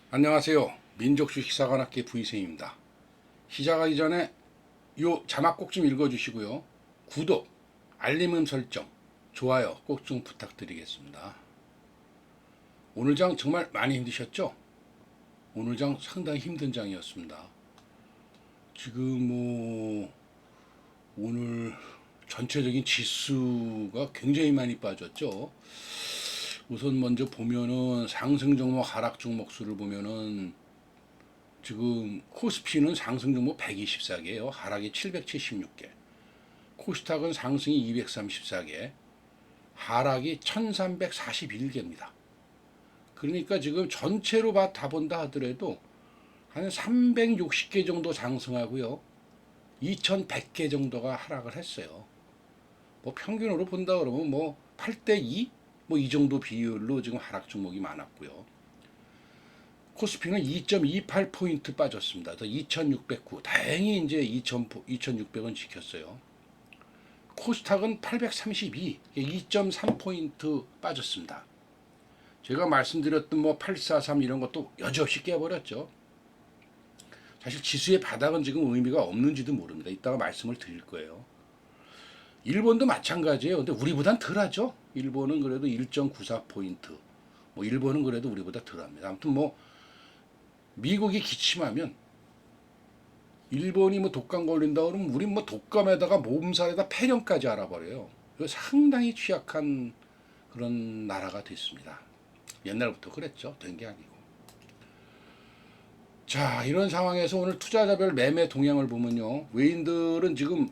안녕하세요. 민족주식사관학계 부이생입니다. 시작하기 전에 요 자막 꼭 좀 읽어주시고요. 구독, 알림 설정, 좋아요 꼭 좀 부탁드리겠습니다. 오늘 장 정말 많이 힘드셨죠? 오늘 장 상당히 힘든 장이었습니다. 지금 오늘 전체적인 지수가 굉장히 많이 빠졌죠. 우선 먼저 보면은 상승 종목, 하락 종목 수를 보면은 지금 코스피는 상승 종목 124개예요. 하락이 776개. 코스닥은 상승이 234개, 하락이 1341개입니다. 그러니까 지금 전체로 다 본다 하더라도 한 360개 정도 상승하고요. 2100개 정도가 하락을 했어요. 뭐 평균으로 본다 그러면 8대2 이 정도 비율로 지금 하락 종목이 많았고요. 코스피는 2.28포인트 빠졌습니다. 2609. 다행히 이제 2600은 지켰어요. 코스닥은 832, 2.3포인트 빠졌습니다. 제가 말씀드렸던 843 이런 것도 여지없이 깨버렸죠. 사실 지수의 바닥은 지금 의미가 없는지도 모릅니다. 이따가 말씀을 드릴 거예요. 일본도 마찬가지예요. 근데 우리보단 덜하죠. 일본은 그래도 1.94포인트. 일본은 그래도 우리보다 덜합니다. 아무튼 미국이 기침하면 일본이 독감 걸린다 그러면 우린 독감에다가 몸살에다 폐렴까지 알아버려요. 상당히 취약한 그런 나라가 됐습니다. 옛날부터 그랬죠. 된 게 아니고. 자, 이런 상황에서 오늘 투자자별 매매 동향을 보면요. 외인들은 지금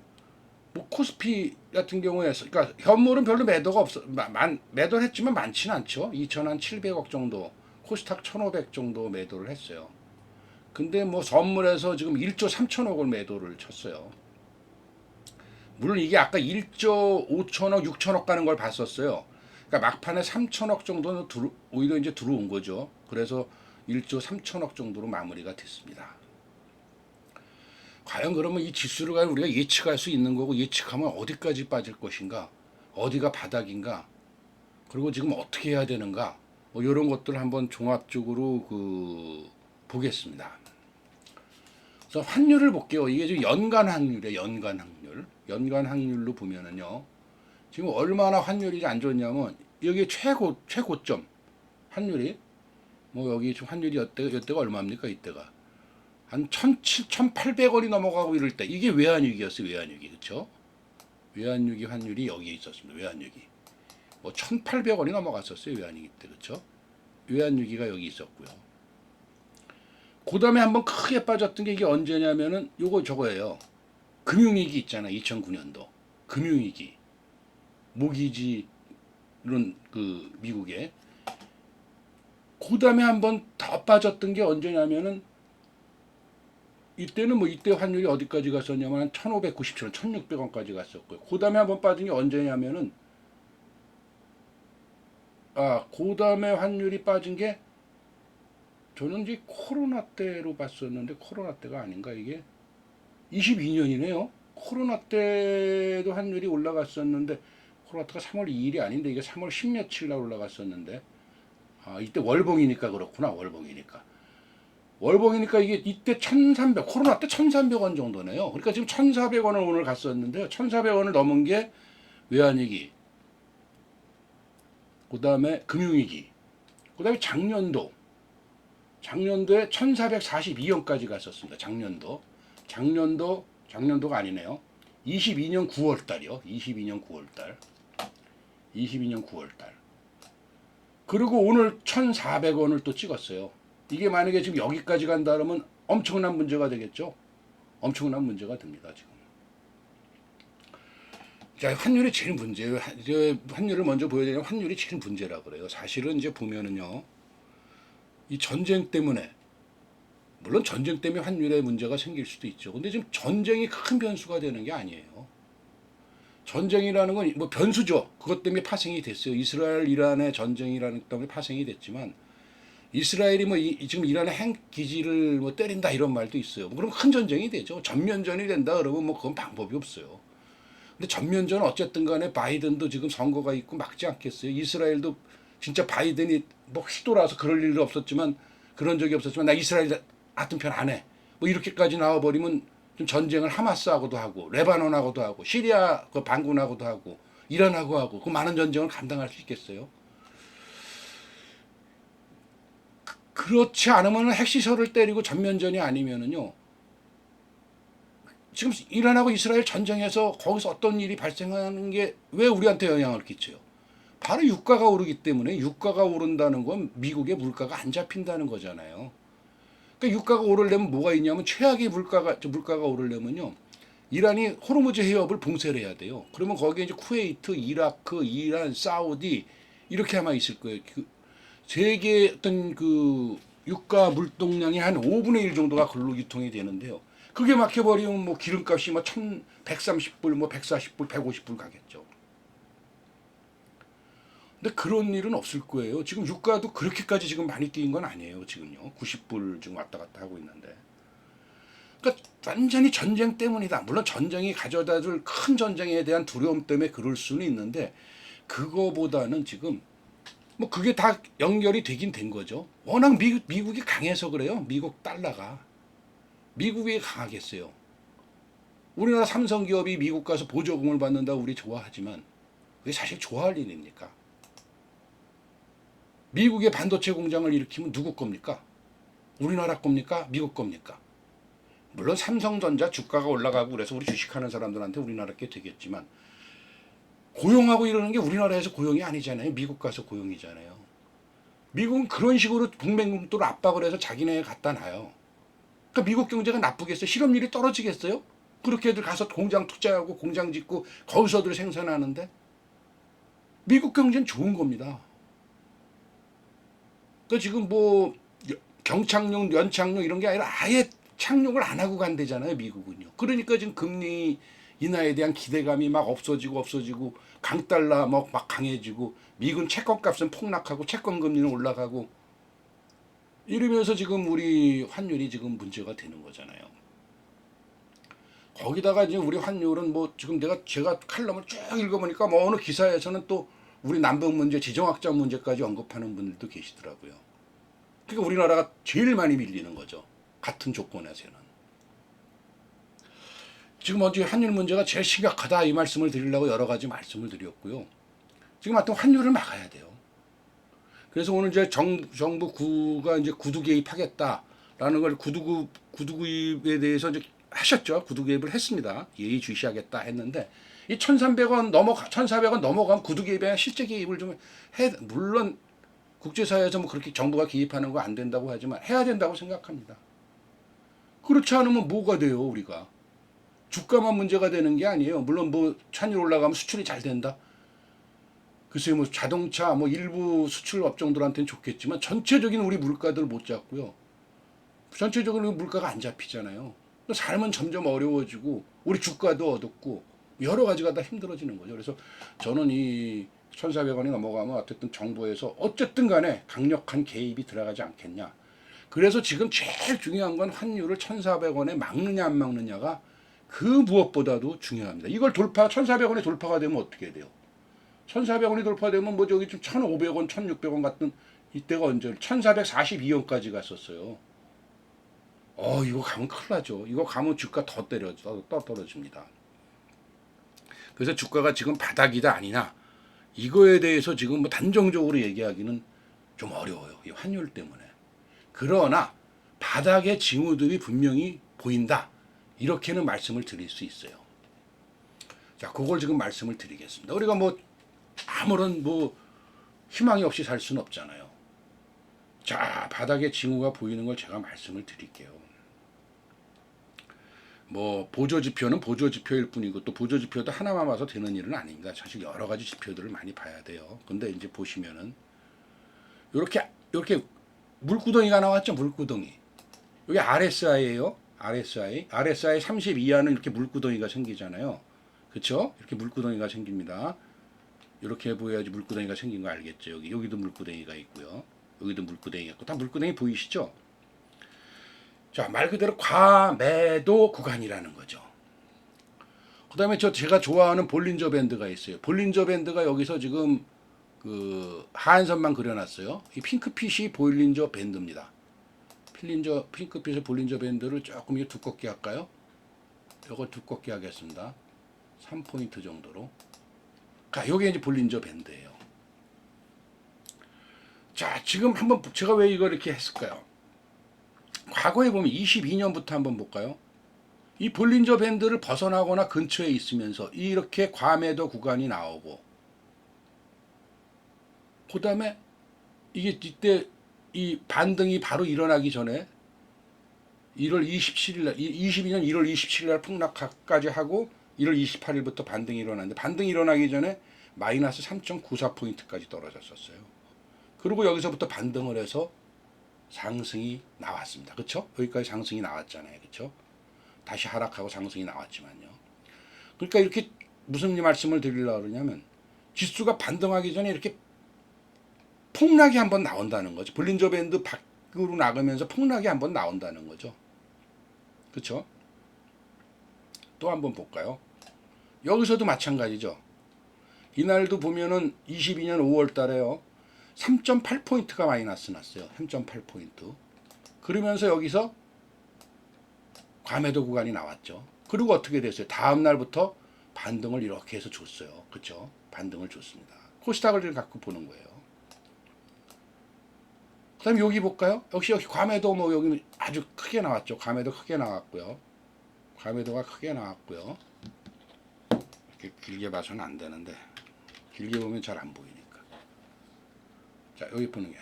코스피 같은 경우에 그러니까 현물은 별로 매도가 없어. 매도를 했지만 많지는 않죠. 2,700억 정도. 코스닥 1,500 정도 매도를 했어요. 근데 선물에서 지금 1조 3천억을 매도를 쳤어요. 물론 이게 아까 1조 5천억, 6천억 가는 걸 봤었어요. 그러니까 막판에 3천억 정도는 오히려 이제 들어온 거죠. 그래서 1조 3천억 정도로 마무리가 됐습니다. 과연 그러면 이 지수를 우리가 예측할 수 있는 거고, 예측하면 어디까지 빠질 것인가, 어디가 바닥인가, 그리고 지금 어떻게 해야 되는가, 이런 것들을 한번 종합적으로 보겠습니다. 그래서 환율을 볼게요. 이게 지금 연간 확률이에요. 연간 확률. 연간 확률로 보면은요. 지금 얼마나 환율이 안 좋냐면 여기 최고점 환율이 여기 지금 환율이 이때가 얼마입니까? 이때가 한 1,800원이 넘어가고 이럴 때 이게 외환위기였어요. 외환위기. 그렇죠? 외환위기 환율이 여기에 있었습니다. 외환위기. 1,800원이 넘어갔었어요. 외환위기 때. 그렇죠? 외환위기가 여기 있었고요. 그 다음에 한번 크게 빠졌던 게 이게 언제냐면은 저거예요. 금융위기 있잖아. 2009년도. 금융위기. 모기지 이런 미국에. 그 다음에 한번 더 빠졌던 게 언제냐면은 이때는 이때 환율이 어디까지 갔었냐면 한 1,597원, 1,600원까지 갔었고요. 그 다음에 한번 빠진 게 언제냐면은 그 다음에 환율이 빠진 게 저는 이제 코로나 때로 봤었는데 코로나 때가 아닌가 이게 22년이네요. 코로나 때도 환율이 올라갔었는데 코로나 때가 3월 2일이 아닌데 이게 3월 10며칠 날 올라갔었는데 이때 월봉이니까 그렇구나. 월봉이니까 이게 이때 1,300 코로나 때 1,300원 정도네요. 그러니까 지금 1,400원을 오늘 갔었는데요. 1,400원을 넘은 게 외환위기, 그 다음에 금융위기, 그 다음에 작년도에 1,442원까지 갔었습니다. 작년도가 아니네요. 22년 9월달이요. 22년 9월달. 그리고 오늘 1,400원을 또 찍었어요. 이게 만약에 지금 여기까지 간다 그러면 엄청난 문제가 되겠죠. 엄청난 문제가 됩니다. 지금. 자, 환율이 제일 문제예요. 환율을 먼저 보여드리면 환율이 제일 문제라 그래요. 사실은 이제 보면은요. 이 전쟁 때문에 물론 전쟁 때문에 환율에 문제가 생길 수도 있죠. 근데 지금 전쟁이 큰 변수가 되는 게 아니에요. 전쟁이라는 건 변수죠. 그것 때문에 파생이 됐어요. 이스라엘 이란의 전쟁이라는 것 때문에 파생이 됐지만 이스라엘이 지금 이란의 핵 기지를 때린다 이런 말도 있어요. 그럼 큰 전쟁이 되죠. 전면전이 된다 그러면 그건 방법이 없어요. 근데 전면전은 어쨌든 간에 바이든도 지금 선거가 있고 막지 않겠어요. 이스라엘도 진짜 바이든이 시도라서 그럴 일은 없었지만 그런 적이 없었지만 나 이스라엘 같은 편 안 해. 뭐 이렇게까지 나와버리면 좀 전쟁을 하마스하고도 하고 레바논하고도 하고 시리아 그 반군하고도 하고 이란하고 하고 그 많은 전쟁을 감당할 수 있겠어요? 그렇지 않으면 핵시설을 때리고 전면전이 아니면은요. 지금 이란하고 이스라엘 전쟁에서 거기서 어떤 일이 발생하는 게 왜 우리한테 영향을 끼쳐요? 바로 유가가 오르기 때문에 유가가 오른다는 건 미국의 물가가 안 잡힌다는 거잖아요. 그러니까 유가가 오르려면 뭐가 있냐면 최악의 물가가 오르려면요. 이란이 호르무즈 해협을 봉쇄를 해야 돼요. 그러면 거기에 이제 쿠웨이트, 이라크, 이란, 사우디 이렇게 아마 있을 거예요. 그 세계 어떤 그 유가 물동량이 한 5분의 1 정도가 글로 유통이 되는데요. 그게 막혀버리면 뭐 기름값이 뭐 1,130불, 뭐 140불, 150불 가겠죠. 근데 그런 일은 없을 거예요. 지금 유가도 그렇게까지 지금 많이 뛰는 건 아니에요. 지금요. 90불 지금 왔다 갔다 하고 있는데. 그러니까 완전히 전쟁 때문이다. 물론 전쟁이 가져다 줄 큰 전쟁에 대한 두려움 때문에 그럴 수는 있는데 그거보다는 지금 뭐 그게 다 연결이 되긴 된 거죠. 워낙 미국이 강해서 그래요. 미국 달러가. 미국이 강하겠어요. 우리나라 삼성기업이 미국 가서 보조금을 받는다고 우리 좋아하지만 그게 사실 좋아할 일입니까? 미국의 반도체 공장을 일으키면 누구 겁니까? 우리나라 겁니까? 미국 겁니까? 물론 삼성전자 주가가 올라가고 그래서 우리 주식하는 사람들한테 우리나라 게 되겠지만 고용하고 이러는 게 우리나라에서 고용이 아니잖아요. 미국 가서 고용이잖아요. 미국은 그런 식으로 국민국도를 압박을 해서 자기네 갖다 놔요. 그러니까 미국 경제가 나쁘겠어요? 실업률이 떨어지겠어요? 그렇게들 가서 공장 투자하고 공장 짓고 거기서들 생산하는데 미국 경제는 좋은 겁니다. 그러니까 지금 뭐 경착륙, 연착륙 이런 게 아니라 아예 착륙을 안 하고 간대잖아요, 미국은요. 그러니까 지금 금리 인하에 대한 기대감이 막 없어지고 강달러 막 강해지고 미국 채권값은 폭락하고 채권 금리는 올라가고 이러면서 지금 우리 환율이 지금 문제가 되는 거잖아요. 거기다가 이제 우리 환율은 뭐 지금 제가 칼럼을 쭉 읽어보니까 뭐 어느 기사에서는 또 우리 남북 문제, 지정학적 문제까지 언급하는 분들도 계시더라고요. 그러니까 우리나라가 제일 많이 밀리는 거죠. 같은 조건에서는. 지금 어제 환율 문제가 제일 심각하다 이 말씀을 드리려고 여러 가지 말씀을 드렸고요. 지금 하여튼 환율을 막아야 돼요. 그래서 오늘 이제 정부가 이제 구두 개입하겠다라는 걸 구두 개입에 대해서 이제 하셨죠. 구두 개입을 했습니다. 예의주시하겠다 했는데 이 1,300원 1,400원 넘어가면 구두 개입에 대한 실제 개입을 좀 물론 국제사회에서 뭐 그렇게 정부가 개입하는 거 안 된다고 하지만 해야 된다고 생각합니다. 그렇지 않으면 뭐가 돼요, 우리가? 주가만 문제가 되는 게 아니에요. 물론 뭐 환율 올라가면 수출이 잘 된다. 글쎄요, 뭐 자동차 뭐 일부 수출 업종들한테는 좋겠지만 전체적인 우리 물가들 못 잡고요. 전체적으로 물가가 안 잡히잖아요. 삶은 점점 어려워지고 우리 주가도 어둡고 여러 가지가 다 힘들어지는 거죠. 그래서 저는 이 1,400원이 넘어가면 어쨌든 정부에서 어쨌든 간에 강력한 개입이 들어가지 않겠냐. 그래서 지금 제일 중요한 건 환율을 1,400원에 막느냐 안 막느냐가 그 무엇보다도 중요합니다. 이걸 1,400원이 돌파가 되면 어떻게 돼요? 1,400원이 돌파되면 뭐 저기 좀 1,500원, 1,600원 같은 이때가 언제 1,442원까지 갔었어요. 이거 가면 큰일 나죠. 이거 가면 주가 더 떨어집니다. 그래서 주가가 지금 바닥이다 아니냐 이거에 대해서 지금 뭐 단정적으로 얘기하기는 좀 어려워요. 이 환율 때문에. 그러나 바닥의 징후들이 분명히 보인다. 이렇게는 말씀을 드릴 수 있어요. 자, 그걸 지금 말씀을 드리겠습니다. 우리가 뭐 아무런 뭐 희망이 없이 살 수는 없잖아요. 자, 바닥의 징후가 보이는 걸 제가 말씀을 드릴게요. 뭐 보조지표는 보조지표일 뿐이고 또 보조지표도 하나만 봐서 되는 일은 아닙니다. 사실 여러 가지 지표들을 많이 봐야 돼요. 근데 이제 보시면은 이렇게 물구덩이가 나왔죠. 물구덩이. 여기 RSI예요. RSI 30 이하는 이렇게 물구덩이가 생기잖아요. 그렇죠? 이렇게 물구덩이가 생깁니다. 이렇게 보여야지 물구덩이가 생긴 거 알겠죠? 여기도 물구덩이가 있고요. 여기도 물구덩이가 있고 다 물구덩이 보이시죠? 자, 말 그대로 과매도 구간이라는 거죠. 그 다음에 제가 좋아하는 볼린저 밴드가 있어요. 볼린저 밴드가 여기서 지금 그 하한선만 그려놨어요. 이 핑크빛이 볼린저 밴드입니다. 핑크빛의 볼린저 밴드를 조금 두껍게 할까요? 이거 두껍게 하겠습니다. 3포인트 정도로. 자, 요게 이제 볼린저 밴드예요. 자, 지금 한번 제가 왜 이걸 이렇게 했을까요? 과거에 보면 22년부터 한번 볼까요? 이 볼린저 밴드를 벗어나거나 근처에 있으면서 이렇게 과매도 구간이 나오고, 그 다음에 이게 이때 이 반등이 바로 일어나기 전에 1월 27일 날, 22년 1월 27일 날 폭락까지 하고 1월 28일부터 반등이 일어났는데, 반등이 일어나기 전에 마이너스 3.94포인트까지 떨어졌었어요. 그리고 여기서부터 반등을 해서 상승이 나왔습니다. 그렇죠? 여기까지 상승이 나왔잖아요. 그렇죠? 다시 하락하고 상승이 나왔지만요. 그러니까 이렇게 무슨 말씀을 드리려고 그러냐면, 지수가 반등하기 전에 이렇게 폭락이 한번 나온다는 거죠. 볼린저 밴드 밖으로 나가면서 폭락이 한번 나온다는 거죠. 그렇죠? 또 한번 볼까요? 여기서도 마찬가지죠. 이날도 보면은 22년 5월 달에요. 3.8포인트가 마이너스 났어요. 3.8포인트. 그러면서 여기서 과매도 구간이 나왔죠. 그리고 어떻게 됐어요? 다음 날부터 반등을 이렇게 해서 줬어요. 그렇죠? 반등을 줬습니다. 코스닥을 갖고 보는 거예요. 그 다음에 여기 볼까요? 역시 과매도 뭐 여기 아주 크게 나왔죠. 과매도 크게 나왔고요. 과매도가 크게 나왔고요. 이렇게 길게 봐서는 안 되는데, 길게 보면 잘 안 보이니까. 자, 여기 보는 게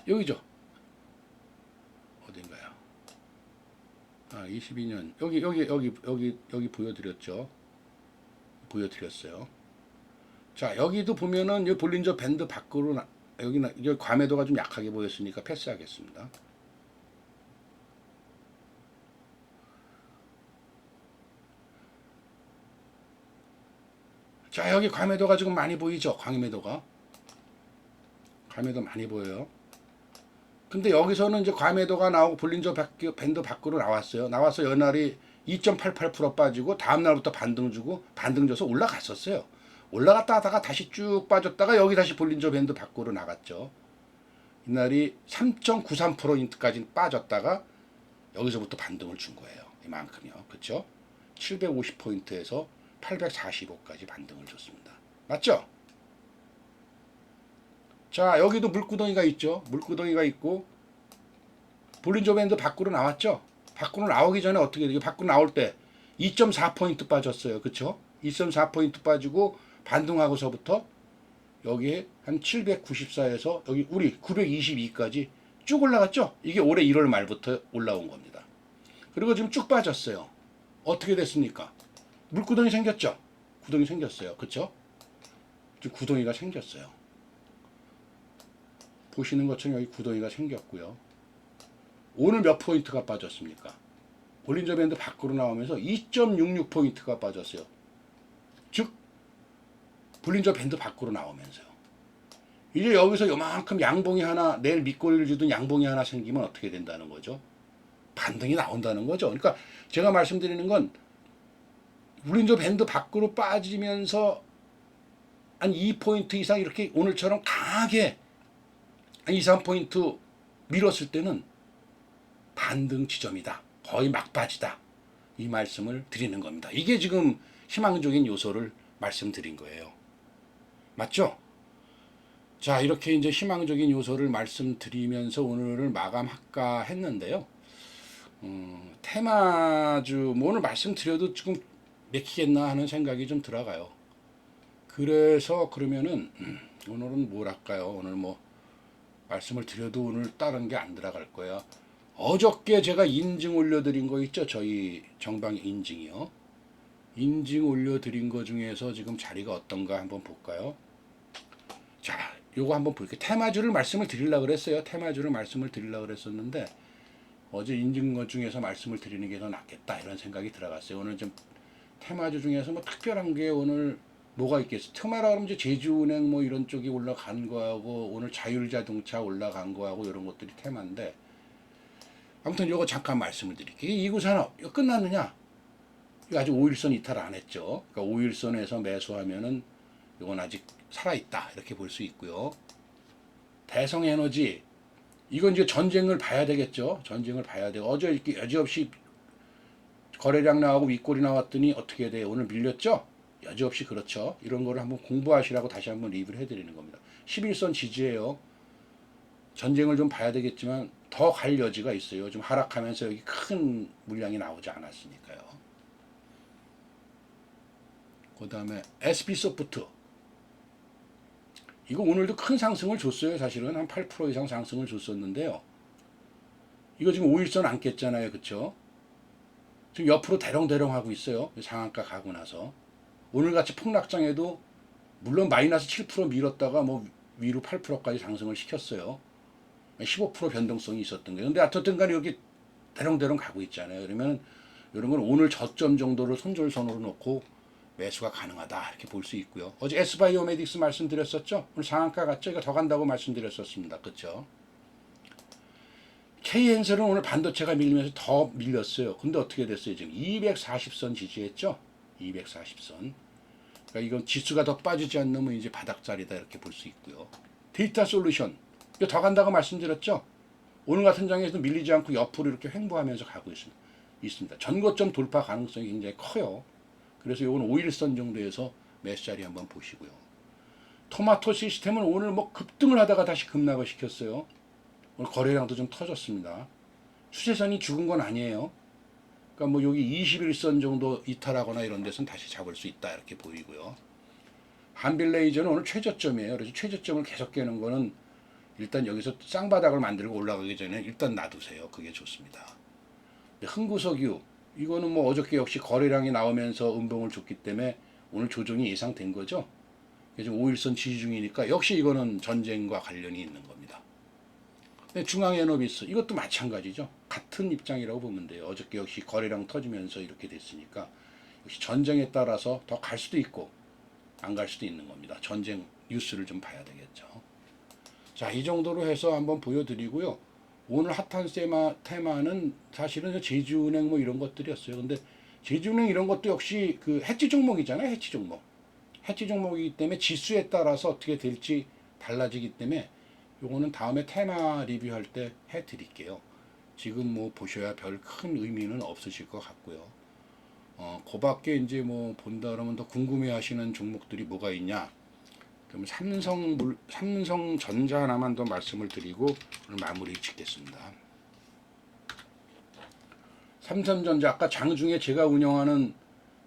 여기죠. 어딘가요? 아, 22년 여기 보여드렸죠. 보여드렸어요. 자, 여기도 보면은 이 볼린저 밴드 밖으로 여기 과매도가 좀 약하게 보였으니까 패스하겠습니다. 자, 여기 과매도가 지금 많이 보이죠? 과매도 많이 보여요. 근데 여기서는 이제 과매도가 나오고 볼린저 밴드 밖으로 나왔어요. 나와서 연날이 2.88% 빠지고 다음 날부터 반등 주고 반등 줘서 올라갔었어요. 올라갔다 하다가 다시 쭉 빠졌다가 여기 다시 볼린저 밴드 밖으로 나갔죠. 이날이 3.93%까지 빠졌다가 여기서부터 반등을 준 거예요. 이만큼이요. 그렇죠? 750포인트에서 845까지 반등을 줬습니다. 맞죠? 자, 여기도 물구덩이가 있죠. 물구덩이가 있고 볼린저 밴드 밖으로 나왔죠. 밖으로 나오기 전에 어떻게 돼요? 밖으로 나올 때 2.4포인트 빠졌어요. 그렇죠? 2.4포인트 빠지고 반등하고서부터 여기에 한 794에서 여기 우리 922까지 쭉 올라갔죠. 이게 올해 1월 말부터 올라온 겁니다. 그리고 지금 쭉 빠졌어요. 어떻게 됐습니까? 물구덩이 생겼죠. 구덩이 생겼어요. 그렇죠? 구덩이가 생겼어요. 보시는 것처럼 여기 구덩이가 생겼고요. 오늘 몇 포인트가 빠졌습니까? 볼린저 밴드 밖으로 나오면서 2.66포인트가 빠졌어요. 즉 볼린저 밴드 밖으로 나오면서요. 이제 여기서 요만큼 양봉이 하나, 내일 밑꼬리를 주던 양봉이 하나 생기면 어떻게 된다는 거죠? 반등이 나온다는 거죠. 그러니까 제가 말씀드리는 건 볼린저 밴드 밖으로 빠지면서 한 2포인트 이상 이렇게 오늘처럼 강하게 한 2, 3포인트 밀었을 때는 반등 지점이다. 거의 막바지다. 이 말씀을 드리는 겁니다. 이게 지금 희망적인 요소를 말씀드린 거예요. 맞죠? 자, 이렇게 이제 희망적인 요소를 말씀드리면서 오늘을 마감할까 했는데요. 테마주, 뭐 오늘 말씀드려도 지금 맥히겠나 하는 생각이 좀 들어가요. 그래서 그러면은 오늘은 뭘 할까요? 오늘 뭐 말씀을 드려도 오늘 다른 게 안 들어갈 거예요. 어저께 제가 인증 올려드린 거 있죠? 저희 정방 인증이요. 인증 올려드린 거 중에서 지금 자리가 어떤가 한번 볼까요? 자, 요거 한번 볼게요. 테마주를 말씀을 드리려고 그랬어요. 테마주를 말씀을 드리려고 그랬었는데 어제 인증 것 중에서 말씀을 드리는 게 더 낫겠다 이런 생각이 들어갔어요. 오늘 좀 테마주 중에서 뭐 특별한 게 오늘 뭐가 있겠어요? 테마라 그러면 이제 제주은행 뭐 이런 쪽이 올라간 거하고 오늘 자율자동차 올라간 거하고 이런 것들이 테마인데, 아무튼 요거 잠깐 말씀을 드릴게요. 이구산업 이거 끝났느냐? 이거 아직 5일선 이탈 안 했죠. 그러니까 5일선에서 매수하면은 이건 아직 살아있다 이렇게 볼 수 있고요. 대성에너지 이건 이제 전쟁을 봐야 되겠죠. 전쟁을 봐야 돼요. 어제 이렇게 여지없이 거래량 나오고 윗골이 나왔더니 어떻게 돼요? 오늘 밀렸죠? 여지없이 그렇죠. 이런 거를 한번 공부하시라고 다시 한번 리뷰를 해드리는 겁니다. 11선 지지예요. 전쟁을 좀 봐야 되겠지만 더 갈 여지가 있어요. 좀 하락하면서 여기 큰 물량이 나오지 않았으니까요. 그 다음에 SB소프트. 이거 오늘도 큰 상승을 줬어요. 사실은 한 8% 이상 상승을 줬었는데요. 이거 지금 5일선 안 깼잖아요. 그쵸? 지금 옆으로 대롱대롱 하고 있어요. 상한가 가고 나서. 오늘같이 폭락장에도 물론 마이너스 7% 밀었다가 뭐 위로 8%까지 상승을 시켰어요. 15% 변동성이 있었던 거예요. 근데 어쨌든 간에 여기 대롱대롱 가고 있잖아요. 그러면 이런 건 오늘 저점 정도를 손절선으로 놓고 매수가 가능하다 이렇게 볼 수 있고요. 어제 S바이오메딕스 말씀드렸었죠. 오늘 상한가 갔죠. 이거 더 간다고 말씀드렸었습니다. 그렇죠? K엔셀은 오늘 반도체가 밀리면서 더 밀렸어요. 근데 어떻게 됐어요? 지금 240선 지지했죠. 240선. 그러니까 이건 지수가 더 빠지지 않으면 이제 바닥자리다 이렇게 볼 수 있고요. 데이터 솔루션 이거 더 간다고 말씀드렸죠. 오늘 같은 장에서도 밀리지 않고 옆으로 이렇게 횡보하면서 가고 있습니다. 전고점 돌파 가능성이 굉장히 커요. 그래서 이건 5일선 정도에서 매수 자리 한번 보시고요. 토마토 시스템은 오늘 뭐 급등을 하다가 다시 급락을 시켰어요. 오늘 거래량도 좀 터졌습니다. 추세선이 죽은 건 아니에요. 그러니까 뭐 여기 21선 정도 이탈하거나 이런 데서는 다시 잡을 수 있다 이렇게 보이고요. 한빌레이저는 오늘 최저점이에요. 그래서 최저점을 계속 깨는 거는 일단 여기서 쌍바닥을 만들고 올라가기 전에 일단 놔두세요. 그게 좋습니다. 흥구석유 이거는 뭐 어저께 역시 거래량이 나오면서 음봉을 줬기 때문에 오늘 조정이 예상된 거죠. 지금 5일선 지지 중이니까 역시 이거는 전쟁과 관련이 있는 겁니다. 중앙에너비스 이것도 마찬가지죠. 같은 입장이라고 보면 돼요. 어저께 역시 거래량 터지면서 이렇게 됐으니까 역시 전쟁에 따라서 더 갈 수도 있고 안 갈 수도 있는 겁니다. 전쟁 뉴스를 좀 봐야 되겠죠. 자, 이 정도로 해서 한번 보여드리고요. 오늘 핫한 테마는 사실은 제주은행 뭐 이런 것들이었어요. 근데 제주은행 이런 것도 역시 그 해지 종목이잖아요. 해지 종목. 해지 종목이기 때문에 지수에 따라서 어떻게 될지 달라지기 때문에 요거는 다음에 테마 리뷰할 때 해드릴게요. 지금 뭐 보셔야 별 큰 의미는 없으실 것 같고요. 그 밖에 이제 뭐 본다 그러면 더 궁금해 하시는 종목들이 뭐가 있냐. 그럼 삼성전자 하나만 더 말씀을 드리고 오늘 마무리 짓겠습니다. 삼성전자 아까 장중에 제가 운영하는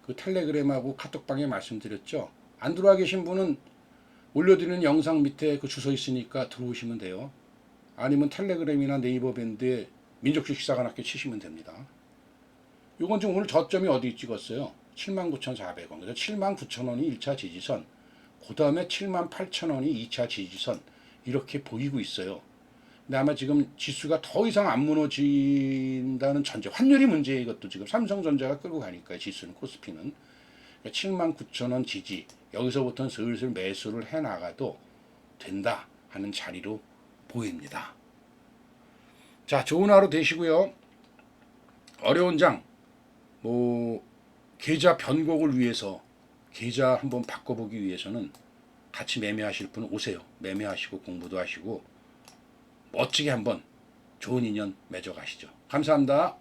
그 텔레그램하고 카톡방에 말씀드렸죠. 안 들어와 계신 분은 올려드리는 영상 밑에 그 주소 있으니까 들어오시면 돼요. 아니면 텔레그램이나 네이버 밴드에 민족주식사관학교 치시면 됩니다. 요건 지금 오늘 저점이 어디 찍었어요? 79,400원. 그래서 79,000원이 1차 지지선. 그 다음에 78,000원이 2차 지지선. 이렇게 보이고 있어요. 근데 아마 지금 지수가 더 이상 안 무너진다는 전제. 환율이 문제예요. 이것도 지금 삼성전자가 끌고 가니까 지수는 코스피는. 79,000원 지지. 여기서부터는 슬슬 매수를 해나가도 된다 하는 자리로 보입니다. 자, 좋은 하루 되시고요. 어려운 장, 계좌 변곡을 위해서 계좌 한번 바꿔보기 위해서는 같이 매매하실 분은 오세요. 매매하시고 공부도 하시고 멋지게 한번 좋은 인연 맺어가시죠. 감사합니다.